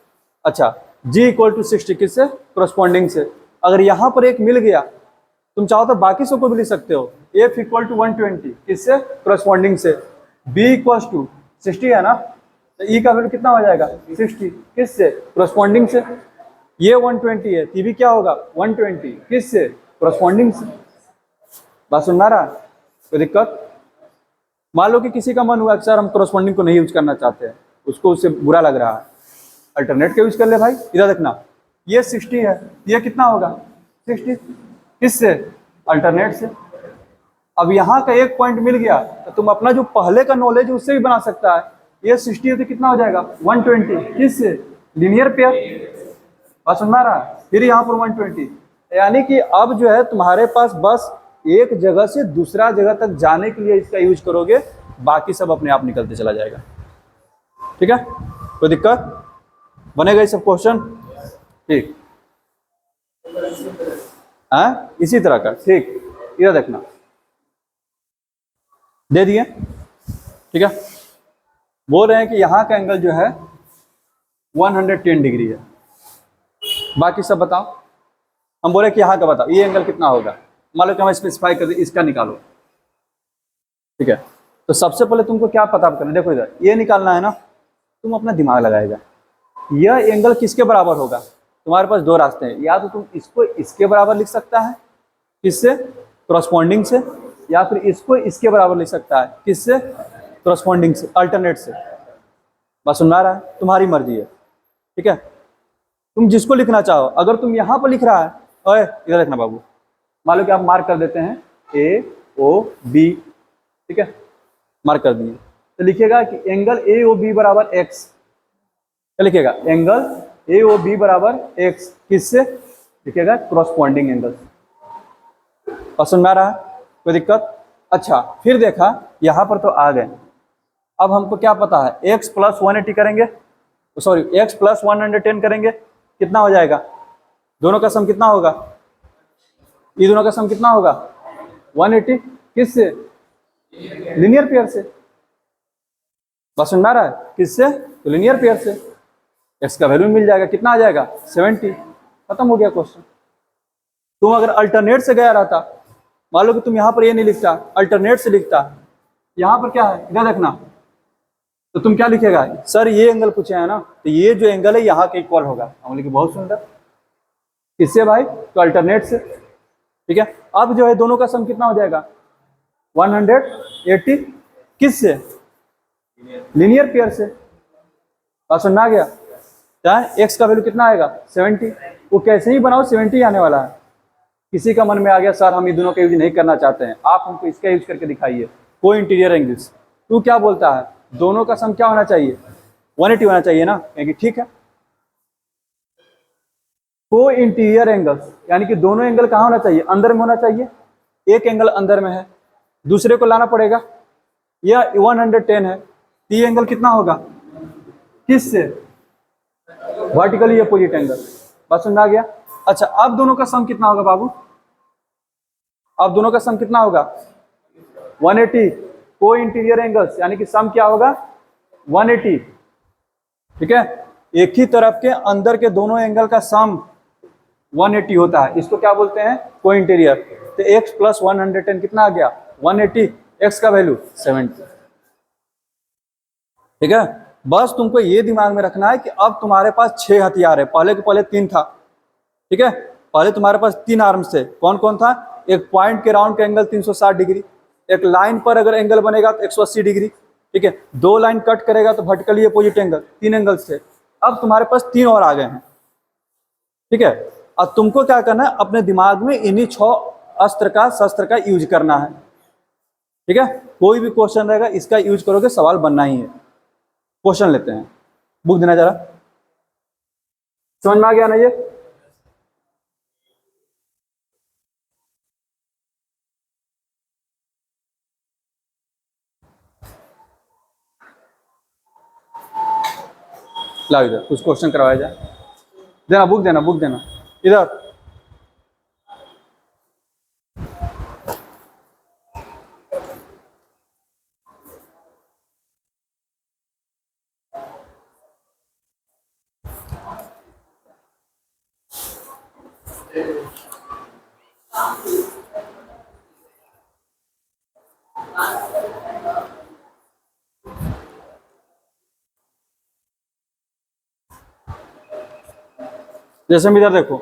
अच्छा G = 60 किससे, क्रॉसपोंडिंग से। अगर यहाँ पर एक मिल गया, तुम चाहो तो बाकी सबको भी लिख सकते हो, F = 120 किससे, क्रॉसपोंडिंग से। B = 60 है ना, तो E का वैल्यू कितना हो जाएगा 60 किससे, क्रॉसपोंडिंग से। ये 120 है, ये भी क्या होगा 120 किससे, क्रॉसपोंडिंग से। बात सुन रहा है, कोई दिक्कत? मान लो कि किसी का मन हुआ कि सर हम क्रॉसपोंडिंग को नहीं यूज करना चाहते हैं, उसको उससे बुरा लग रहा है, अल्टरनेट का यूज कर ले भाई। इधर देखना ये 60 है, ये कितना होगा 60 किससे, अल्टरनेट से। अब यहाँ का एक पॉइंट मिल गया तो तुम अपना जो पहले का नॉलेज उससे भी बना सकता है। ये 60 है तो कितना हो जाएगा 120 किससे, लीनियर पेयर। बात समझ में आ रहा है? फिर यहाँ पर 120, यानी कि अब जो है तुम्हारे पास बस एक जगह से दूसरा जगह तक जाने के लिए इसका यूज करोगे, बाकी सब अपने आप निकलते चला जाएगा। ठीक है, कोई दिक्कत? बनेगा ये सब क्वेश्चन? ठीक, इसी तरह का। ठीक, इधर देखना, दे दिए। ठीक है, बोल रहे हैं कि यहाँ का एंगल जो है 110 डिग्री है, बाकी सब बताओ। हम बोले कि यहाँ का बताओ ये एंगल कितना होगा। मान लो कि हम स्पेसिफाई कर दें, इसका निकालो। ठीक है, तो सबसे पहले तुमको क्या पता करना, देखो इधर ये निकालना है ना, तुम अपना दिमाग लगाएगा। यह एंगल किसके बराबर होगा, तुम्हारे पास दो रास्ते हैं, या तो तुम इसको इसके बराबर लिख सकता है, किससे, क्रॉसपोंडिंग से, या फिर इसको इसके बराबर लिख सकता है, किससे, क्रॉसपोंडिंग से, अल्टरनेट से। बस सुन रहा है, तुम्हारी मर्जी है। ठीक है, तुम जिसको लिखना चाहो। अगर तुम यहाँ पर लिख रहा है, ओए इधर देखना बाबू, मान लो कि आप मार्क कर देते हैं AOB। ठीक है, मार्क कर दिए, तो लिखिएगा कि एंगल AOB बराबर x। क्या लिखिएगा, एंगल AOB बराबर x किससे, लिखिएगा क्रॉसपोंडिंग एंगल। पसंद आ रहा है, कोई दिक्कत? अच्छा फिर देखा यहाँ पर तो आ गए, अब हमको क्या पता है, x + 180 करेंगे, सॉरी x + 110 करेंगे, कितना हो जाएगा, दोनों का सम कितना होगा, ये दोनों का सम कितना होगा 180 किससे? लीनियर पेयर से। बस समझ में आ रहा है? किससे? तो लीनियर पेयर से। एक्स का वैल्यू मिल जाएगा, कितना आ जाएगा? 70। खत्म हो गया क्वेश्चन। तुम अगर अल्टरनेट से गया रहता, मान लो कि तुम यहाँ पर ये नहीं लिखता, अल्टरनेट से लिखता, यहाँ पर क्या है इधर देखना, तो तुम क्या लिखेगा? सर ये एंगल पूछे है ना, तो ये जो एंगल है यहाँ के इक्वल होगा। हम लिखे बहुत सुंदर। किससे भाई? तो अल्टरनेट से। ठीक है, अब जो है दोनों का सम कितना हो जाएगा? 180 किससे? लीनियर पेयर से। बात समझ में आ गया? एक्स का वैल्यू कितना आएगा? 70। वो कैसे ही बनाओ 70 आने वाला है। किसी का मन में आ गया सर हम ये दोनों का यूज नहीं करना चाहते हैं, आप हमको इसका यूज करके दिखाइए, को इंटीरियर एंगल्स। तू क्या बोलता है? दोनों का सम क्या होना चाहिए? 180 होना चाहिए ना? कहेंगे ठीक है। को इंटीरियर एंगल्स यानी कि दोनों एंगल कहाँ होना चाहिए? अंदर में होना चाहिए। एक एंगल अंदर में है, दूसरे को लाना पड़ेगा। यह 110 है, तो ये एंगल कितना होगा? किससे? Vertically opposite angle. बात समझ आ गया? अच्छा, अब दोनों का सम कितना होगा बाबू? अब दोनों का सम कितना होगा? 180। को इंटीरियर एंगल्स यानी कि सम क्या होगा? 180। ठीक है, एक ही तरफ के अंदर के दोनों एंगल का सम 180 होता है, इसको क्या बोलते हैं? को इंटीरियर। तो x प्लस 110 कितना आ गया? 180। x का वैल्यू 70। ठीक है, बस तुमको ये दिमाग में रखना है कि अब तुम्हारे पास 6 हथियार है, पहले के पहले 3 था। ठीक है, पहले तुम्हारे पास 3 आर्म्स थे। कौन कौन था? एक पॉइंट के राउंड का एंगल 360 डिग्री, एक लाइन पर अगर एंगल बनेगा तो 180 डिग्री। ठीक है, 2 लाइन कट करेगा तो वर्टिकली अपोजिट एंगल। 3 एंगल्स थे, अब तुम्हारे पास 3 और आ गए हैं। ठीक है, अब तुमको क्या करना है? अपने दिमाग में इन्हीं 6 शस्त्र का यूज करना है। ठीक है, कोई भी क्वेश्चन रहेगा इसका यूज करोगे, सवाल बनना ही है। क्वेश्चन लेते हैं, बुक देना जरा। समझ में आ गया ना ये? ला इधर कुछ क्वेश्चन करवाया जाए। देना बुक देना, बुक देना इधर। जैसे हम इधर देखो,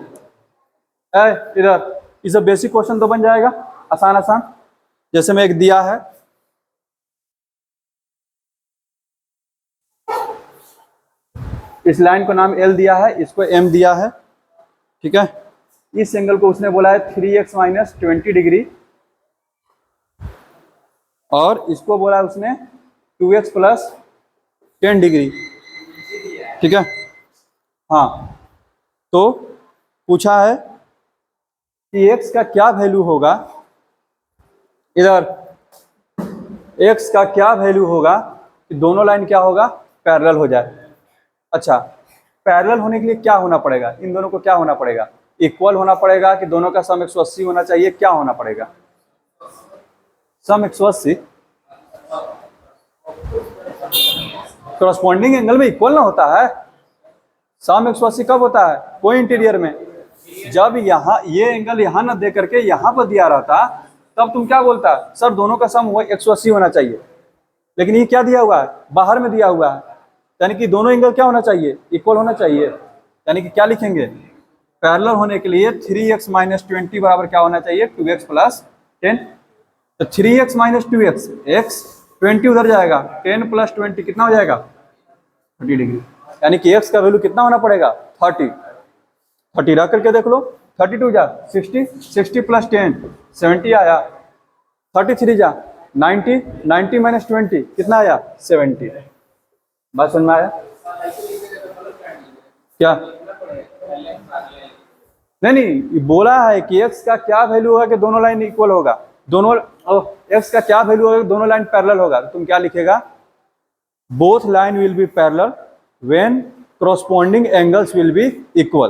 इधर ये सब बेसिक क्वेश्चन तो बन जाएगा, आसान आसान। जैसे में एक दिया है, इस लाइन को नाम L दिया है, इसको M दिया है। ठीक है, इस एंगल को उसने बोला है 3x माइनस 20 डिग्री, और इसको बोला है उसने 2x प्लस 10 डिग्री। ठीक है, हाँ, तो पूछा है कि x का क्या वैल्यू होगा, इधर x का क्या वैल्यू होगा कि दोनों लाइन क्या होगा? पैरेलल हो जाए। अच्छा, पैरेलल होने के लिए क्या होना पड़ेगा? इन दोनों को क्या होना पड़ेगा? इक्वल होना पड़ेगा कि दोनों का सम 180 होना चाहिए? क्या होना पड़ेगा? सम 180 कॉरस्पॉन्डिंग एंगल में इक्वल ना होता है। सम 180 कब होता है? कोई इंटीरियर में। जब यहाँ ये एंगल यहाँ ना दे करके यहाँ पर दिया रहता, तब तुम क्या बोलता? सर दोनों का सम 180 होना चाहिए। लेकिन ये क्या दिया हुआ है? बाहर में दिया हुआ है, यानी कि दोनों एंगल क्या होना चाहिए? इक्वल होना चाहिए। यानी कि क्या लिखेंगे? पैरेलल होने के लिए 3x माइनस 20 बराबर क्या होना चाहिए? 2x plus 10। तो 3x माइनस 2x, x 20 उधर जाएगा, 10 प्लस 20 कितना हो जाएगा? 30 डिग्री। यानी कि x का वैल्यू कितना होना पड़ेगा? 30। 30 रख करके देख लो, 32 जा 60, 60 प्लस 10 70 आया, 33 जा 90, 90 माइनस 20 कितना आया? 70। बात समझ में आया क्या? नहीं, बोला है कि x का क्या वैल्यू होगा कि दोनों लाइन इक्वल होगा, दोनों x का क्या वैल्यू होगा कि दोनों लाइन पैरेलल होगा। तो तुम क्या लिखेगा? Both line will be parallel when corresponding angles will be equal.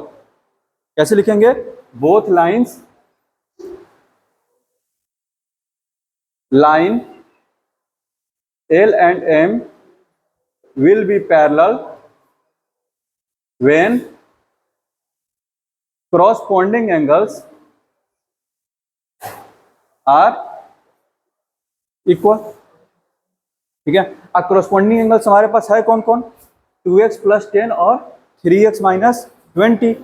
कैसे लिखेंगे? Both lines line L and M will be parallel when corresponding angles are equal। ठीक है, अब corresponding angles हमारे पास है कौन कौन, 2x + 10 और 3x - 20।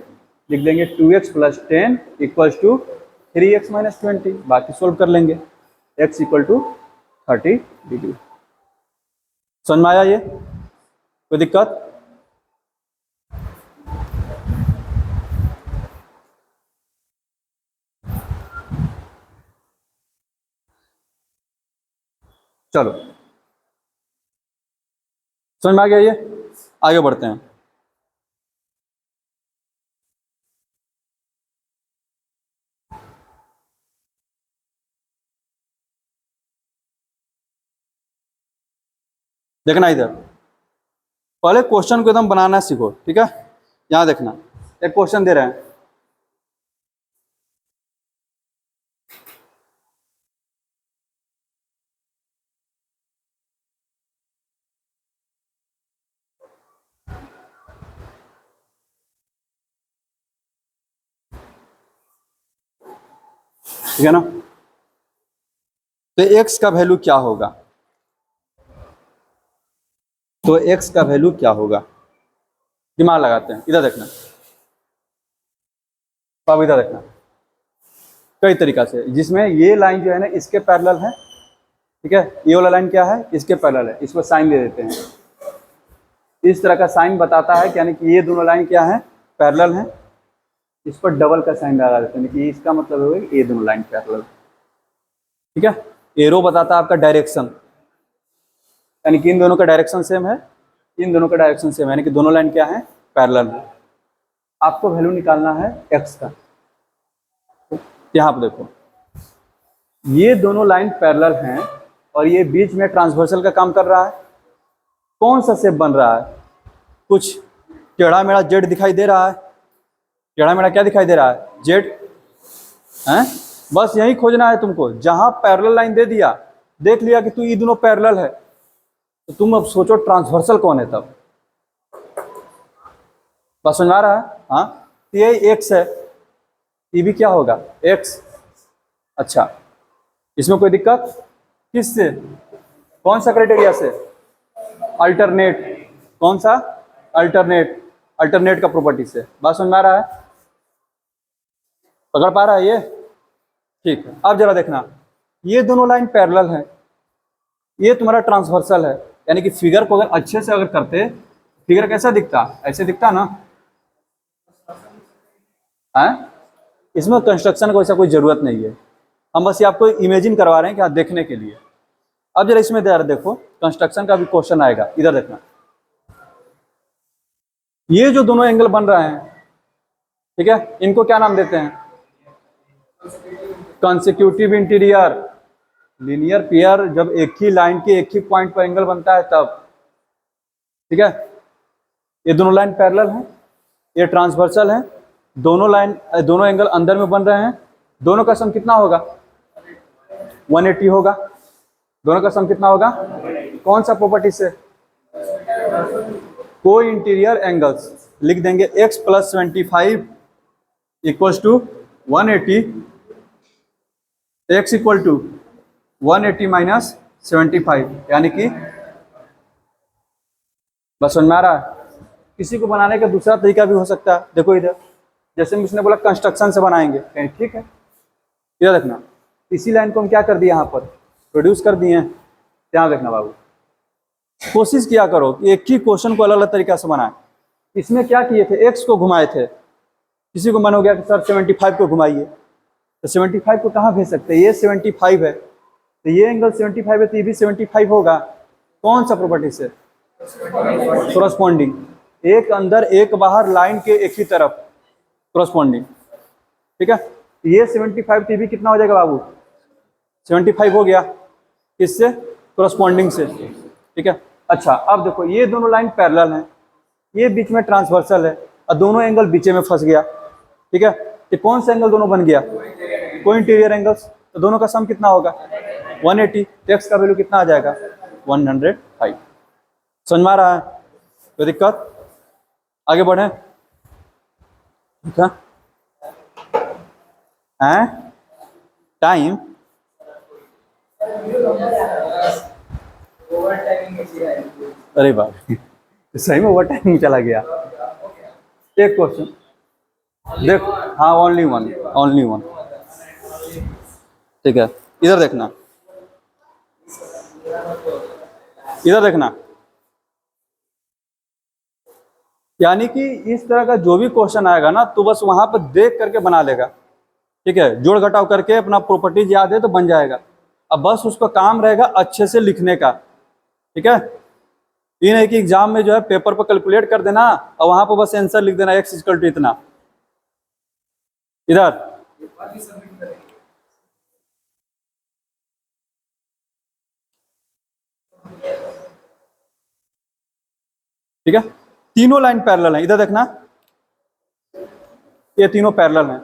लिख देंगे 2x + 10 = 3x - 20, बाकी सोल्व कर लेंगे। x = 30 degree. समझ में आया ये, कोई दिक्कत? चलो समझ में आ गया ये, आगे बढ़ते हैं। देखना इधर, पहले क्वेश्चन को एकदम बनाना सीखो, ठीक है। यहाँ देखना, एक क्वेश्चन दे रहे हैं, ठीक है ना। तो x का वैल्यू क्या होगा, तो x का वैल्यू क्या होगा, दिमाग लगाते हैं। इधर देखना, अब इधर देखना, कई तरीका से, जिसमें ये लाइन जो है ना इसके पैरेलल है, ठीक है। ये वाला लाइन क्या है, इसके पैरेलल है, इस पर साइन दे देते हैं। इस तरह का साइन बताता है कि यानी कि ये दोनों लाइन क्या है, पैरेलल हैं। इस पर डबल का साइन लगा देते हैं कि इसका मतलब होगा कि ये दोनों लाइन पैरेलल, ठीक है। एरो बताता है आपका डायरेक्शन, यानी कि इन दोनों का डायरेक्शन सेम है, इन दोनों का डायरेक्शन सेम है, यानी कि दोनों लाइन क्या है, पैरेलल है। आपको वैल्यू निकालना है x का। यहाँ पर देखो, ये दोनों लाइन पैरेलल हैं और ये बीच में ट्रांसवर्सल का काम कर रहा है। कौन सा शेप बन रहा है, कुछ टेढ़ा मेढ़ा जेड दिखाई दे रहा है, टेढ़ा मेढ़ा क्या दिखाई दे रहा है, जेड है। बस यही खोजना है तुमको, जहां पैरेलल लाइन दे दिया, देख लिया कि तू ये दोनों पैरेलल है, तो तुम अब सोचो ट्रांसवर्सल कौन है तब। बस समझ आ रहा है, हाँ। ये x है, ये भी क्या होगा, x। अच्छा, इसमें कोई दिक्कत, किससे, कौन सा क्राइटेरिया से, अल्टरनेट, कौन सा, अल्टरनेट, अल्टरनेट का प्रॉपर्टी से। बात समझ में आ रहा है, पकड़ पा रहा है ये, ठीक है। अब जरा देखना, ये दोनों लाइन पैरेलल हैं, ये तुम्हारा ट्रांसवर्सल है, यानी कि फिगर को अगर अच्छे से अगर करते, फिगर कैसा दिखता, ऐसे दिखता ना, है। इसमें कंस्ट्रक्शन को ऐसा कोई जरूरत नहीं है, हम बस ये आपको इमेजिन करवा रहे हैं कि हाँ देखने के लिए। अब जरा इसमें देखो, कंस्ट्रक्शन का भी क्वेश्चन आएगा, इधर देखना। ये जो दोनों एंगल बन रहे हैं, ठीक है, इनको क्या नाम देते हैं, कंसेक्यूटिव इंटीरियर लीनियर पेयर। जब एक ही लाइन के एक ही पॉइंट पर एंगल बनता है तब, ठीक है। ये दोनों लाइन पैरेलल हैं, ये ट्रांसवर्सल है, दोनों लाइन, दोनों एंगल अंदर में बन रहे हैं, दोनों का सम कितना होगा, 180 होगा। दोनों का सम कितना होगा, कौन सा प्रॉपर्टी से, को इंटीरियर एंगल्स। लिख देंगे x + 25 = 180, x = 180 - 75, यानी कि, बस समझ में आ रहा है। किसी को बनाने का दूसरा तरीका भी हो सकता है, देखो इधर, जैसे उसने बोला कंस्ट्रक्शन से बनाएंगे, ठीक है। इधर देखना, इसी लाइन को हम क्या कर दिए, यहाँ पर प्रोड्यूस कर दिए हैं। ध्यान देखना बाबू, कोशिश किया करो कि एक ही क्वेश्चन को अलग अलग तरीका से बनाए। इसमें क्या किए थे, x को घुमाए थे, किसी को मन हो गया कि सर 75 को घुमाइए, तो 75 को कहाँ भेज सकते हैं, ये 75 है, तो ये एंगल 75 है, तो ये भी 75 होगा। कौन सा प्रॉपर्टी से, कोरस्पॉन्डिंग, एक अंदर एक बाहर लाइन के एक ही तरफ कोरस्पॉन्डिंग, ठीक है। ये 75, तो ये भी कितना हो जाएगा बाबू, 75 हो गया, किससे, कोरस्पॉन्डिंग से, ठीक है। अच्छा, अब देखो, ये दोनों लाइन पैरेलल हैं, ये बीच में ट्रांसवर्सल है, और दोनों एंगल बीच में फंस गया, ठीक है। तो कौन सा एंगल दोनों बन गया, को इंटीरियर एंगल्स, तो दोनों का सम कितना होगा, 180, तो x का वैल्यू कितना आ जाएगा 105। समझ में आ रहा है? कोई दिक्कत? आगे बढ़े, ठीक है? टाइम अरे बाप, सही में ओवर टाइम चला गया। एक क्वेश्चन देख, हाँ ओनली वन, ठीक है। इधर देखना, इधर देखना, यानी कि इस तरह का जो भी क्वेश्चन आएगा ना, तो बस वहां पर देख करके बना लेगा, ठीक है? जोड़ घटाव करके अपना प्रॉपर्टीज याद है तो बन जाएगा। अब बस उसका काम रहेगा अच्छे से लिखने का, ठीक है? ये नहीं कि एग्जाम में जो है पेपर पर कैलकुलेट कर देना और वहां पर बस आंसर लिख देना x इक्वल टू इतना। इधर ठीक है, तीनों लाइन पैरेलल है। इधर देखना, ये तीनों पैरेलल हैं।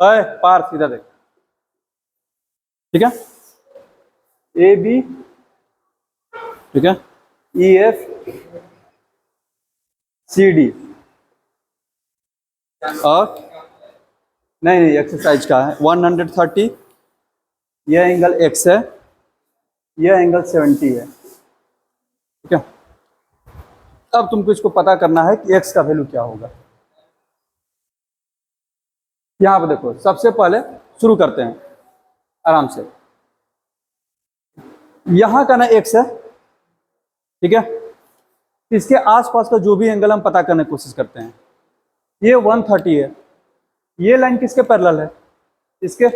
अरे पार्थ इधर देख, ठीक है? ए बी, ठीक है, ई एफ सी डी, और नहीं एक्सरसाइज का है 130, यह एंगल x है, यह एंगल 70 है, ठीक है? अब तुमको इसको पता करना है कि x का वैल्यू क्या होगा। यहां पर देखो, सबसे पहले शुरू करते हैं आराम से। यहां का ना x है, ठीक है? इसके आसपास का जो भी एंगल हम पता करने की कोशिश करते हैं। ये 130 है, ये लाइन किसके पैरेलल है? इसके।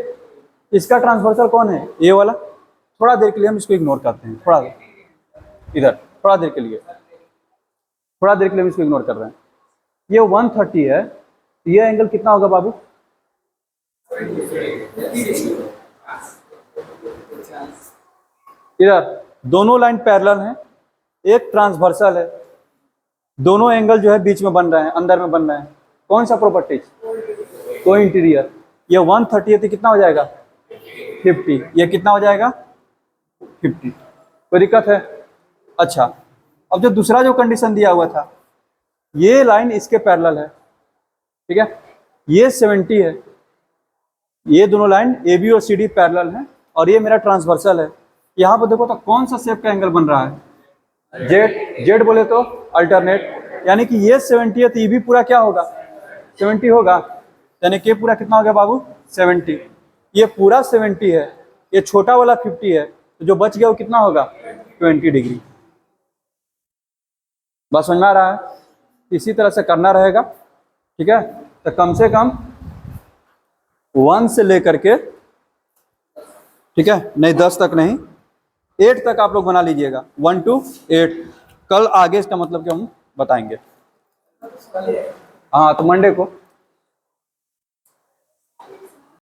इसका ट्रांसवर्सल कौन है? ये वाला। थोड़ा देर के लिए हम इसको इग्नोर करते हैं, थोड़ा देर, इधर थोड़ा देर के लिए हम इसको इग्नोर कर रहे हैं। ये 130 है, ये एंगल कितना होगा बाबू? इधर दोनों लाइन पैरेलल हैं, एक ट्रांसवर्सल है, दोनों एंगल जो है बीच में बन रहे हैं, अंदर में बन रहे हैं। कौन सा प्रॉपर्टीज? को इंटीरियर। ये 130 है तो कितना हो जाएगा 50, ये कितना हो जाएगा 50। कोई दिक्कत है? अच्छा, अब जो दूसरा जो कंडीशन दिया हुआ था, ये लाइन इसके पैरेलल है, ठीक है? ये 70 है, ये दोनों लाइन ए बी और सी डी पैरेलल है, और ये मेरा ट्रांसवर्सल है। यहाँ पर देखो तो कौन सा शेप का एंगल बन रहा है? जेड बोले तो अल्टरनेट, यानी कि ये 70 है तो ये भी पूरा क्या होगा 70 होगा, यानी कि पूरा कितना हो गया बाबू 70। ये पूरा 70 है, ये छोटा वाला 50 है, तो जो बच गया वो कितना होगा 20 डिग्री। बस समझ में आ रहा है? इसी तरह से करना रहेगा, ठीक है? तो कम से कम 1 से लेकर के, ठीक है, नहीं 10 तक नहीं, 8 तक आप लोग बना लीजिएगा, 1 to 8। कल आगे इसका मतलब कि हम बताएंगे। हाँ, तो मंडे को